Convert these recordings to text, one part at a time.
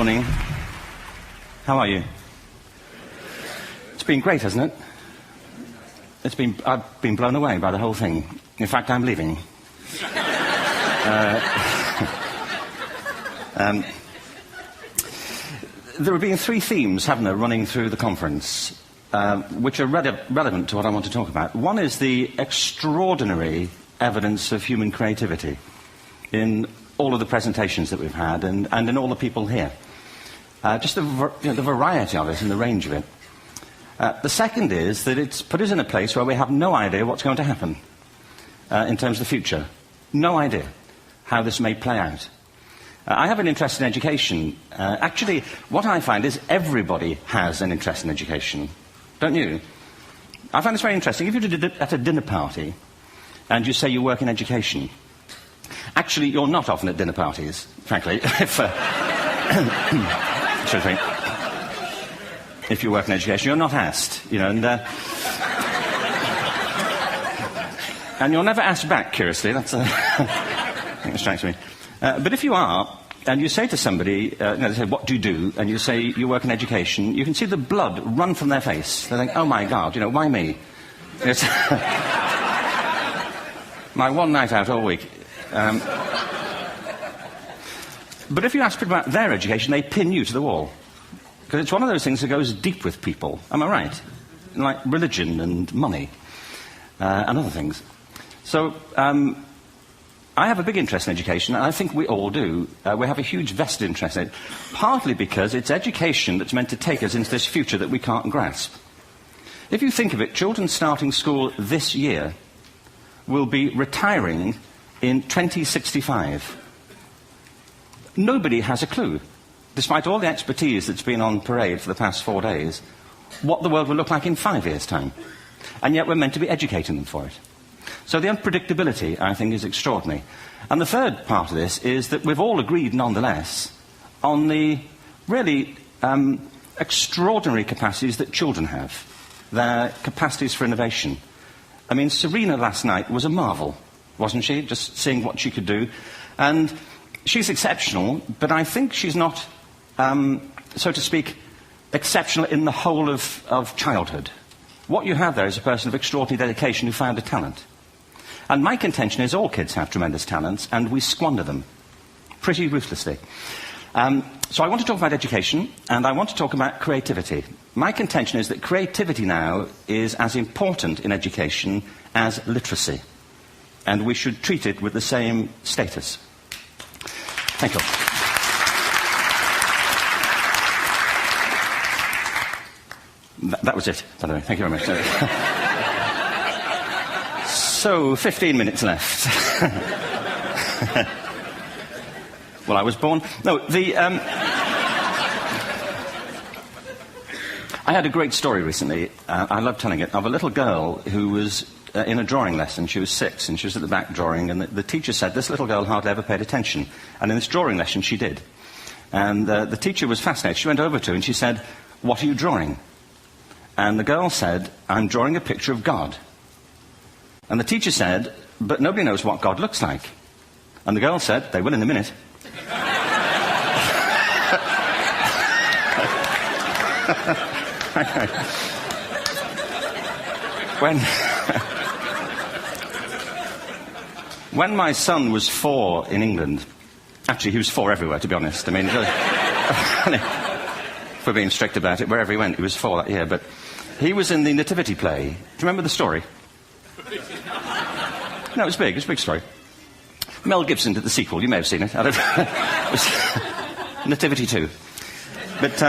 Morning. How are you? It's been great, hasn't it? I've been blown away by the whole thing. In fact, I'm leaving. There have been three themes, haven't there, running through the conference, which are relevant to what I want to talk about. One is the extraordinary evidence of human creativity in all of the presentations that we've had and in all the people here. Just the variety of it and the range of it. The second is that it's put us in a place where we have no idea what's going to happen in terms of the future. No idea how this may play out. I have an interest in education. Actually, what I find is everybody has an interest in education. Don't you? I find this very interesting. If you're at a dinner party and you say you work in education, actually, you're not often at dinner parties, frankly. If you work in education, you're not asked, and you're never asked back, curiously. That's I think it strikes me. But if you are, and you say to somebody, they say, what do you do? And you say, you work in education, you can see the blood run from their face. They think, oh my God, why me? It's my one night out all week. But if you ask people about their education, they pin you to the wall. Because it's one of those things that goes deep with people. Am I right? Like religion and money and other things. So I have a big interest in education, and I think we all do. We have a huge vested interest in it, partly because it's education that's meant to take us into this future that we can't grasp. If you think of it, children starting school this year will be retiring in 2065. Nobody has a clue, despite all the expertise that's been on parade for the past 4 days, what the world will look like in 5 years' time. And yet we're meant to be educating them for it. So the unpredictability, I think, is extraordinary. And the third part of this is that we've all agreed, nonetheless, on the really extraordinary capacities that children have, their capacities for innovation. I mean, Serena last night was a marvel, wasn't she? Just seeing what she could do. And she's exceptional, but I think she's not, so to speak, exceptional in the whole of childhood. What you have there is a person of extraordinary dedication who found a talent. And my contention is all kids have tremendous talents, and we squander them pretty ruthlessly. So I want to talk about education, and I want to talk about creativity. My contention is that creativity now is as important in education as literacy, and we should treat it with the same status. Thank you. That was it, by the way. Thank you very much. So, 15 minutes left. Well, I was born... No, I had a great story recently, I love telling it, of a little girl who was in a drawing lesson. She was 6, and she was at the back drawing, and the teacher said, this little girl hardly ever paid attention. And in this drawing lesson, she did. And the teacher was fascinated. She went over to her and she said, what are you drawing? And the girl said, I'm drawing a picture of God. And the teacher said, but nobody knows what God looks like. And the girl said, they will in a minute. When my son was 4 in England, actually he was 4 everywhere, to be honest. I mean, if we're being strict about it, wherever he went, he was 4 that year. But he was in the Nativity play. Do you remember the story? No, it was big. It was a big story. Mel Gibson did the sequel. You may have seen it. I don't know. It was Nativity 2. But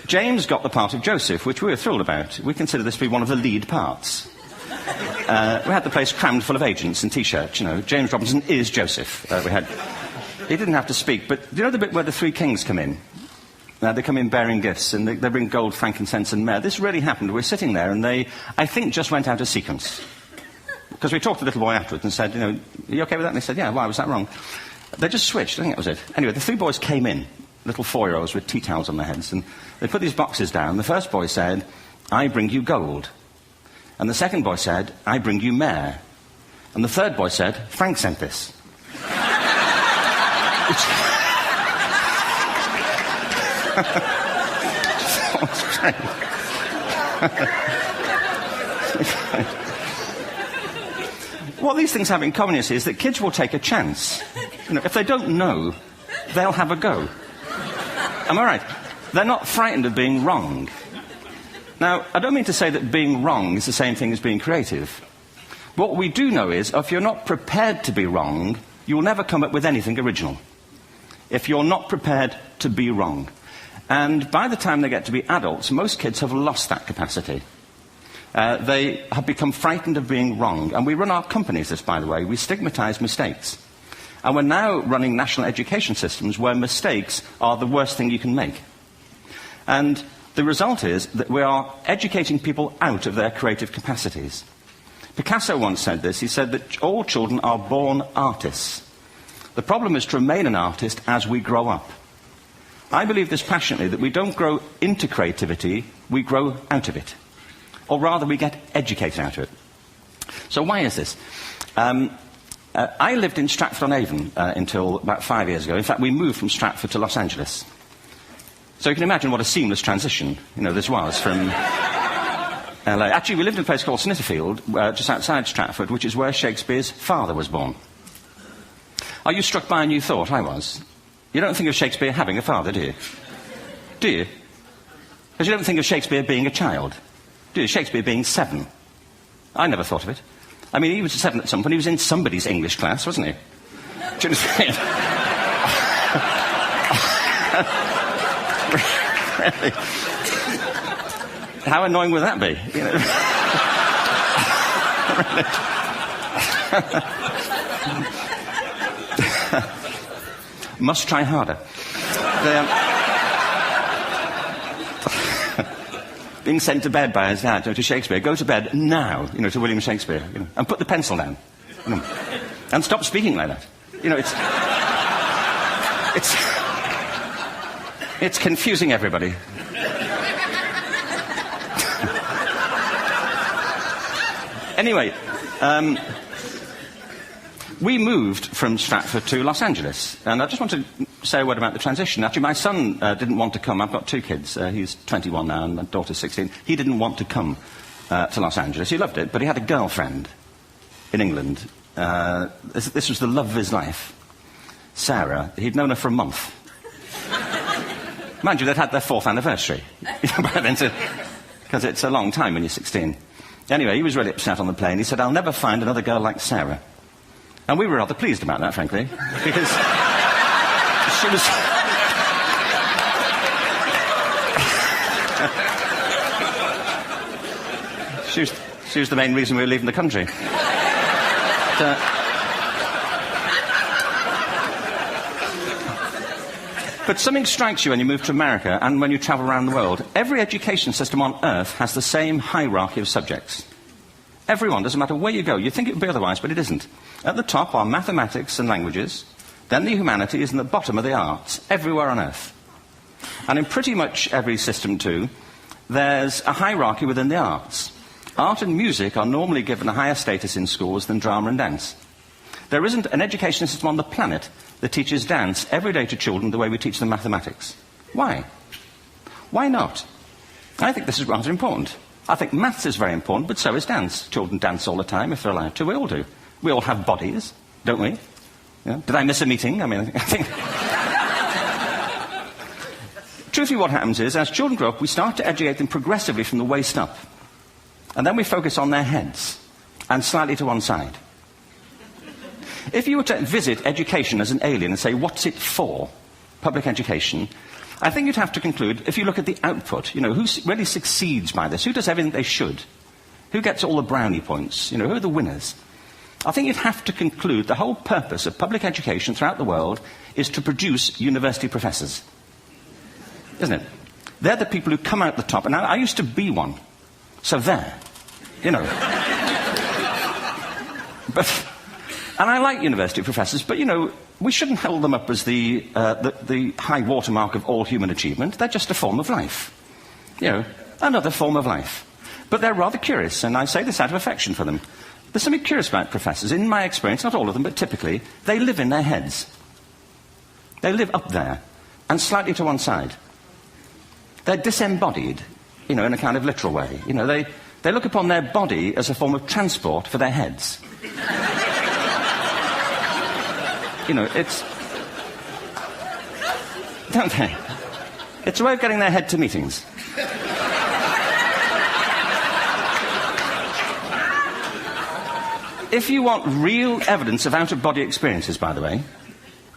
James got the part of Joseph, which we were thrilled about. We consider this to be one of the lead parts. We had the place crammed full of agents in T-shirts, James Robinson is Joseph. He didn't have to speak, but do you know the bit where the 3 kings come in? They come in bearing gifts, and they bring gold, frankincense, and myrrh. This really happened. We're sitting there, and they, I think, just went out of sequence. Because we talked to the little boy afterwards and said, are you okay with that? And they said, yeah, why was that wrong? They just switched. I think that was it. Anyway, the 3 boys came in, little 4-year-olds with tea towels on their heads, and they put these boxes down. The first boy said, I bring you gold. And the second boy said, I bring you myrrh. And the third boy said, Frank sent this. What these things have in common, you see, is that kids will take a chance. If they don't know, they'll have a go. Am I right? They're not frightened of being wrong. Now, I don't mean to say that being wrong is the same thing as being creative. What we do know is, if you're not prepared to be wrong, you'll never come up with anything original. If you're not prepared to be wrong. And by the time they get to be adults, most kids have lost that capacity. They have become frightened of being wrong. And we run our companies this, by the way. We stigmatize mistakes. And we're now running national education systems where mistakes are the worst thing you can make. And the result is that we are educating people out of their creative capacities. Picasso once said this. He said that all children are born artists. The problem is to remain an artist as we grow up. I believe this passionately, that we don't grow into creativity, we grow out of it. Or rather, we get educated out of it. So why is this? I lived in Stratford-on-Avon until about 5 years ago. In fact, we moved from Stratford to Los Angeles. So you can imagine what a seamless transition, this was from LA. Actually, we lived in a place called Snitterfield, just outside Stratford, which is where Shakespeare's father was born. Are you struck by a new thought? I was. You don't think of Shakespeare having a father, do you? Do you? Because you don't think of Shakespeare being a child. Do you? Shakespeare being 7. I never thought of it. I mean, he was 7 at some point. He was in somebody's English class, wasn't he? Do you understand? Really? How annoying would that be? Must try harder. Being sent to bed by his dad, to Shakespeare. Go to bed now, to William Shakespeare, and put the pencil down. And stop speaking like that. It's confusing everybody. Anyway, we moved from Stratford to Los Angeles, and I just want to say a word about the transition. Actually, my son didn't want to come. I've got 2 kids. He's 21 now, and my daughter's 16. He didn't want to come to Los Angeles. He loved it, but he had a girlfriend in England. This was the love of his life, Sarah. He'd known her for a month. Mind you, they'd had their 4th anniversary by then, because it's a long time when you're 16. Anyway, he was really upset on the plane. He said, "I'll never find another girl like Sarah." And we were rather pleased about that, frankly, because she was the main reason we were leaving the country. But something strikes you when you move to America and when you travel around the world. Every education system on Earth has the same hierarchy of subjects. Everyone, doesn't matter where you go. You'd think it would be otherwise, but it isn't. At the top are mathematics and languages, then the humanities, and at the bottom are the arts, everywhere on Earth. And in pretty much every system, too, there's a hierarchy within the arts. Art and music are normally given a higher status in schools than drama and dance. There isn't an education system on the planet that teaches dance every day to children the way we teach them mathematics. Why? Why not? I think this is rather important. I think maths is very important, but so is dance. Children dance all the time if they're allowed to. We all do. We all have bodies, don't we? Did I miss a meeting? I think... Truthfully, what happens is, as children grow up, we start to educate them progressively from the waist up. And then we focus on their heads, and slightly to one side. If you were to visit education as an alien and say, what's it for, public education, I think you'd have to conclude, if you look at the output, who really succeeds by this, who does everything they should, who gets all the brownie points, who are the winners. I think you'd have to conclude the whole purpose of public education throughout the world is to produce university professors. Isn't it? They're the people who come out the top, and I used to be one. So there, And I like university professors, but, we shouldn't hold them up as the high watermark of all human achievement. They're just a form of life. Another form of life. But they're rather curious, and I say this out of affection for them. There's something curious about professors. In my experience, not all of them, but typically, they live in their heads. They live up there, and slightly to one side. They're disembodied, in a kind of literal way. They look upon their body as a form of transport for their heads. It's... Don't they? It's a way of getting their head to meetings. If you want real evidence of out-of-body experiences, by the way,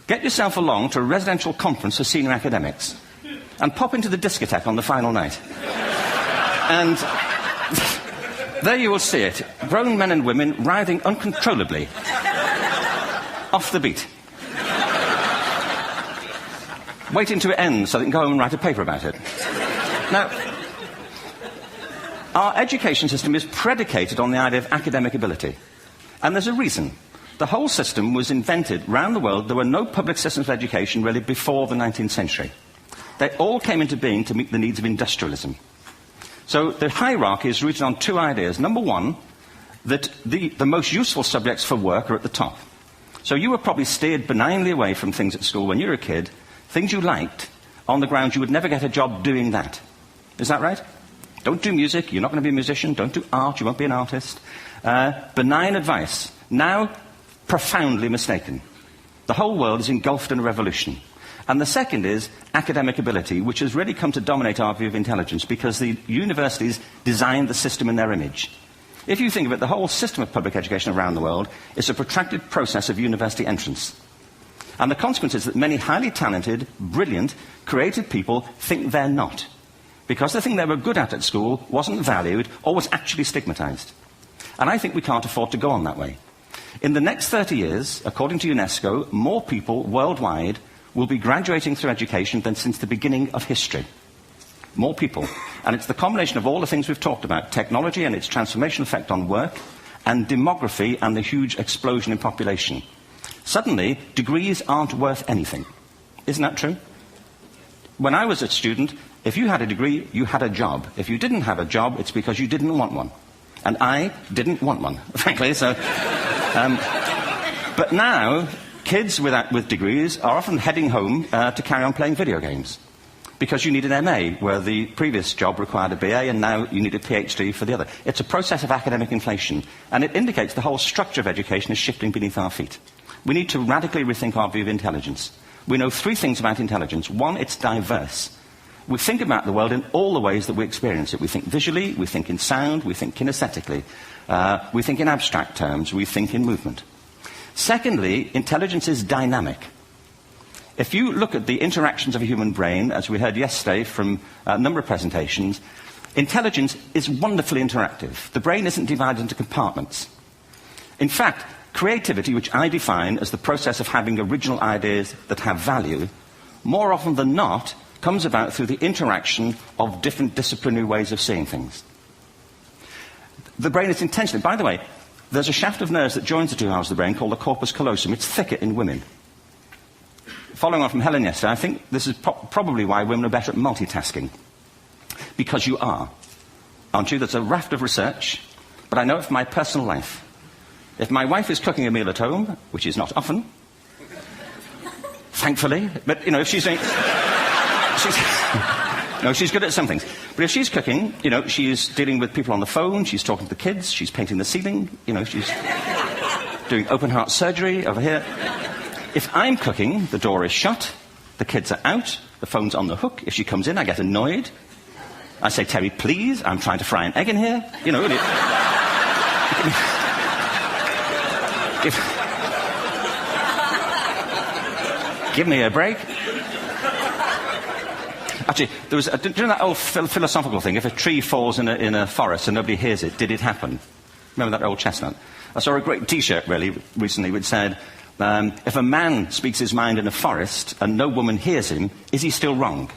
get yourself along to a residential conference for senior academics and pop into the discotheque on the final night. And there you will see it. Grown men and women writhing uncontrollably off the beat. Waiting to end so they can go home and write a paper about it. Now, our education system is predicated on the idea of academic ability. And there's a reason. The whole system was invented around the world. There were no public systems of education really before the 19th century. They all came into being to meet the needs of industrialism. So the hierarchy is rooted on two ideas. Number one, that the most useful subjects for work are at the top. So you were probably steered benignly away from things at school when you were a kid, things you liked, on the grounds you would never get a job doing that. Is that right? Don't do music, you're not going to be a musician. Don't do art, you won't be an artist. Benign advice. Now, profoundly mistaken. The whole world is engulfed in a revolution. And the second is academic ability, which has really come to dominate our view of intelligence because the universities designed the system in their image. If you think of it, the whole system of public education around the world is a protracted process of university entrance. And the consequence is that many highly talented, brilliant, creative people think they're not. Because the thing they were good at school wasn't valued or was actually stigmatized. And I think we can't afford to go on that way. In the next 30 years, according to UNESCO, more people worldwide will be graduating through education than since the beginning of history. More people. And it's the combination of all the things we've talked about, technology and its transformational effect on work, and demography and the huge explosion in population. Suddenly, degrees aren't worth anything. Isn't that true? When I was a student, if you had a degree, you had a job. If you didn't have a job, it's because you didn't want one. And I didn't want one, frankly, so... but now, kids with degrees are often heading home to carry on playing video games. Because you need an MA, where the previous job required a BA, and now you need a PhD for the other. It's a process of academic inflation, and it indicates the whole structure of education is shifting beneath our feet. We need to radically rethink our view of intelligence. We know three things about intelligence. One, it's diverse. We think about the world in all the ways that we experience it. We think visually, we think in sound, we think kinesthetically, we think in abstract terms, we think in movement. Secondly, intelligence is dynamic. If you look at the interactions of a human brain, as we heard yesterday from a number of presentations, intelligence is wonderfully interactive. The brain isn't divided into compartments. In fact, creativity, which I define as the process of having original ideas that have value, more often than not, comes about through the interaction of different disciplinary ways of seeing things. The brain is intentionally... By the way, there's a shaft of nerves that joins the two halves of the brain called the corpus callosum. It's thicker in women. Following on from Helen yesterday, I think this is probably why women are better at multitasking. Because you are. Aren't you? There's a raft of research, but I know it from my personal life. If my wife is cooking a meal at home, which is not often, thankfully, but, if she's doing... she's good at some things. But if she's cooking, she's dealing with people on the phone, she's talking to the kids, she's painting the ceiling, she's doing open heart surgery over here. If I'm cooking, the door is shut, the kids are out, the phone's on the hook. If she comes in, I get annoyed. I say, Terry, please, I'm trying to fry an egg in here. Give me a break. Actually, there was do you know that old philosophical thing? If a tree falls in a forest and nobody hears it, did it happen? Remember that old chestnut? I saw a great T-shirt recently which said, if a man speaks his mind in a forest and no woman hears him, is he still wrong?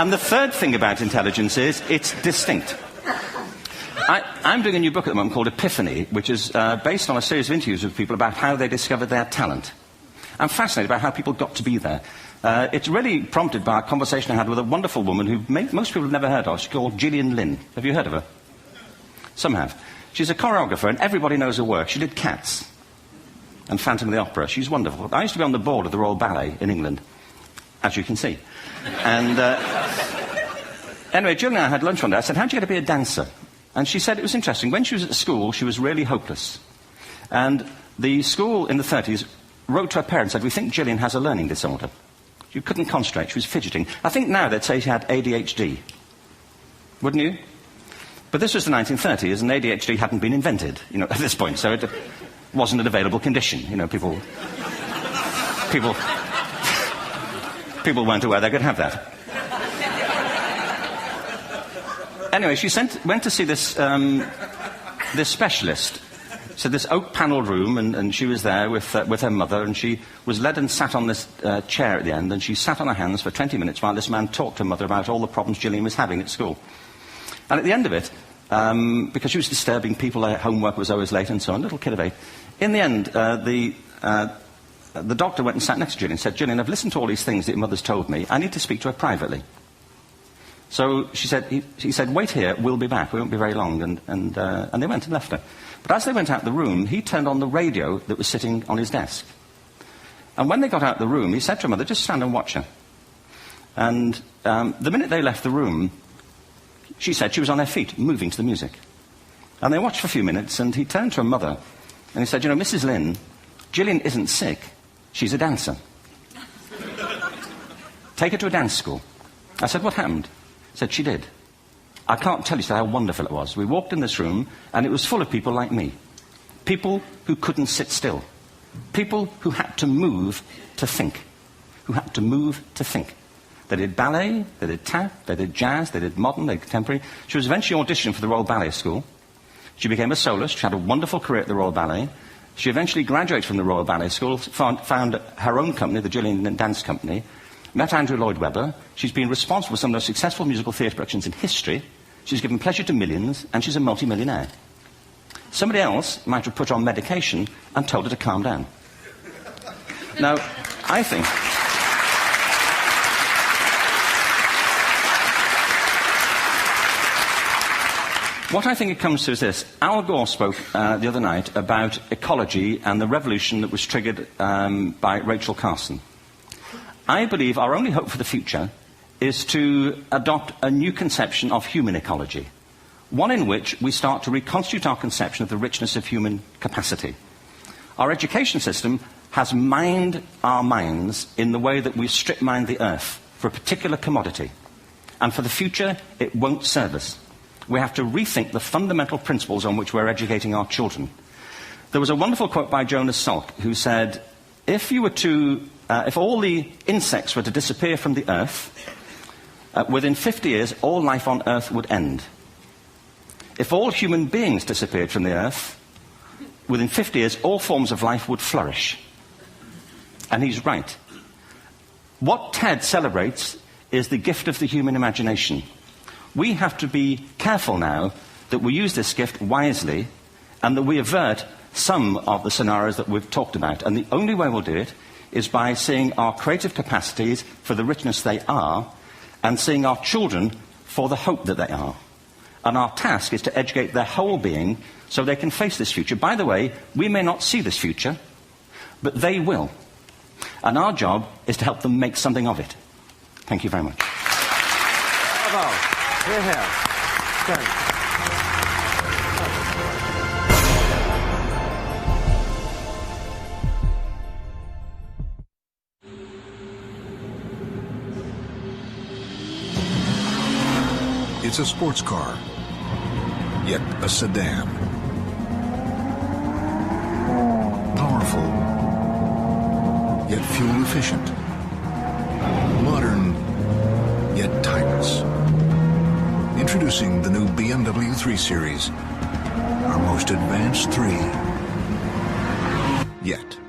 And the third thing about intelligence is it's distinct. I'm doing a new book at the moment called Epiphany, which is based on a series of interviews with people about how they discovered their talent. I'm fascinated by how people got to be there. It's really prompted by a conversation I had with a wonderful woman who most people have never heard of. She's called Gillian Lynn. Have you heard of her? Some have. She's a choreographer, and everybody knows her work. She did Cats. and Phantom of the Opera. She's wonderful. I used to be on the board of the Royal Ballet in England, as you can see. And anyway, Jill and I had lunch one day. I said, how'd you get to be a dancer? And she said it was interesting. When she was at school, she was really hopeless. And the school in the 30s wrote to her parents and said, we think Gillian has a learning disorder. She couldn't concentrate, she was fidgeting. I think now they'd say she had ADHD. Wouldn't you? But this was the 1930s, and ADHD hadn't been invented, at this point, so it wasn't an available condition. People weren't aware they could have that. Anyway, she went to see this specialist. So this oak-panelled room, and she was there with her mother, and she was led and sat on this chair at the end, and she sat on her hands for 20 minutes while this man talked to her mother about all the problems Gillian was having at school. And at the end of it, because she was disturbing people, her homework was always late and so on, little kid of 8, in the end, the doctor went and sat next to Gillian and said, Gillian, I've listened to all these things that your mother's told me. I need to speak to her privately. So he said, wait here, we'll be back. We won't be very long. And they went and left her. But as they went out the room, he turned on the radio that was sitting on his desk. And when they got out the room, he said to her mother, just stand and watch her. And the minute they left the room, she said she was on her feet, moving to the music. And they watched for a few minutes, and he turned to her mother, and he said, Mrs. Lynn, Gillian isn't sick. She's a dancer. Take her to a dance school. I said, what happened? He said, she did. I can't tell you how wonderful it was. We walked in this room, and it was full of people like me. People who couldn't sit still. People who had to move to think. They did ballet, they did tap, they did jazz, they did modern, they did contemporary. She was eventually auditioned for the Royal Ballet School. She became a soloist. She had a wonderful career at the Royal Ballet. She eventually graduated from the Royal Ballet School, found her own company, the Gillian Dance Company, met Andrew Lloyd Webber. She's been responsible for some of the most successful musical theatre productions in history. She's given pleasure to millions, and she's a multi-millionaire. Somebody else might have put her on medication and told her to calm down. Now, I think... What I think it comes to is this. Al Gore spoke the other night about ecology and the revolution that was triggered by Rachel Carson. I believe our only hope for the future is to adopt a new conception of human ecology, one in which we start to reconstitute our conception of the richness of human capacity. Our education system has mined our minds in the way that we strip mine the earth for a particular commodity, and for the future it won't serve us. We have to rethink the fundamental principles on which we're educating our children. There was a wonderful quote by Jonas Salk, who said, if all the insects were to disappear from the earth, within 50 years, all life on earth would end. If all human beings disappeared from the earth, within 50 years, all forms of life would flourish. And he's right. What TED celebrates is the gift of the human imagination. We have to be careful now that we use this gift wisely and that we avert some of the scenarios that we've talked about. And the only way we'll do it is by seeing our creative capacities for the richness they are and seeing our children for the hope that they are. And our task is to educate their whole being so they can face this future. By the way, we may not see this future, but they will. And our job is to help them make something of it. Thank you very much. Bravo. Here, here. Good. It's a sports car, yet a sedan. Powerful, yet fuel efficient. Modern, yet timeless. Introducing the new BMW 3 Series, our most advanced 3 yet.